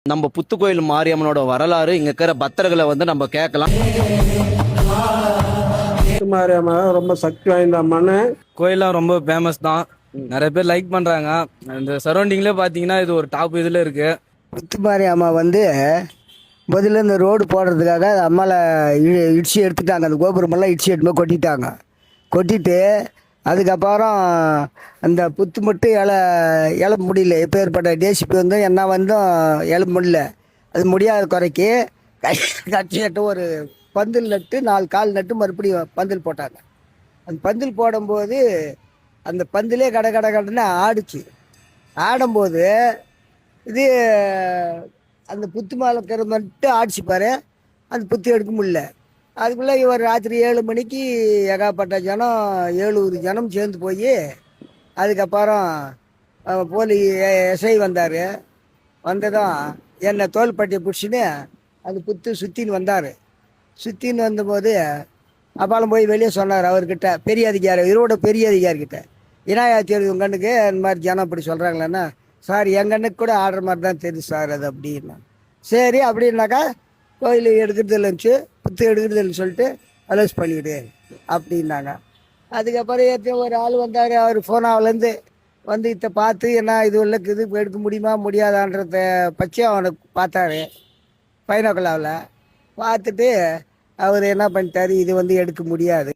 நம்ம புத்துக்கோயில் மாரியம்மனோட வரலாறு இங்க இருக்கிற பக்தர்களை நம்ம கேட்கலாம். மாரியம்மா ரொம்ப சக்தி வாய்ந்த அம்மன். கோயிலாம் ரொம்ப ஃபேமஸ் தான். நிறைய பேர் லைக் பண்றாங்க. இந்த சரௌண்டிங்ல பாத்தீங்கன்னா இது ஒரு டாப் இதுல இருக்கு. முத்துமாரி அம்மா முதல்ல இந்த ரோடு போடுறதுக்காக அம்மாவை இடிச்சு எடுத்துட்டாங்க. அந்த கோபுரமெல்லாம் இடிச்சு எடுத்து கொட்டிட்டாங்க. கொட்டிட்டு அதுக்கப்புறம் அந்த புத்து மட்டும் எழ முடியல. எப்பேற்பட்ட டிஎஸ்பி என்ன எழ முடியல. அது முடியாத குறைக்கு கட்சிட்டு ஒரு பந்தல் நட்டு 4 கால் நட்டு மறுபடியும் பந்தல் போட்டாங்க. அந்த பந்தல் போடும்போது அந்த பந்திலே கடன்னு ஆடிச்சு. ஆடும்போது இது அந்த புத்து மாலைக்கிற மட்டும் ஆடிச்சு பாரு. அந்த புத்து எடுக்க முடியல. அதுக்குள்ளே இவர் ராத்திரி 7 மணிக்கு ஏகாப்பட்ட ஜனம் 700 ஜனம் சேர்ந்து போய் அதுக்கப்புறம் போலி எஸ்ஐ வந்தார். வந்ததும் என்னை தோள்பட்டியை பிடிச்சின்னு அந்த புத்து சுற்றின்னு வந்தார். சுற்றின்னு வந்தபோது அப்பாலும் போய் வெளியே சொன்னார் அவர்கிட்ட, பெரிய அதிகாரி, இவரோட பெரிய அதிகாரிக்கிட்ட. இனாயா தெரியுது உங்கள் கண்ணுக்கு இந்த மாதிரி ஜனம் அப்படி சொல்கிறாங்களேன்னா, சார் என் கண்ணுக்கு கூட ஆடுற மாதிரி தான் தெரியுது சார் அது அப்படின்னா. சரி அப்படின்னாக்கா கோயில் எடுக்கிறது இல்லைன்னு புத்து எடுக்கிறது இல்லைன்னு சொல்லிட்டு அலோஸ் பண்ணிவிடு அப்படின்னாங்க. அதுக்கப்புறம் ஒரு ஆள் வந்தார். அவர் ஃபோனாவிலேருந்து வந்து இதை பார்த்து என்ன இது உள்ளக்கு எடுக்க முடியுமா முடியாதான்றத பற்றி அவனுக்கு பார்த்தாரு பைனாக்குலாவில். பார்த்துட்டு அவர் என்ன பண்ணிட்டார், இது எடுக்க முடியாது.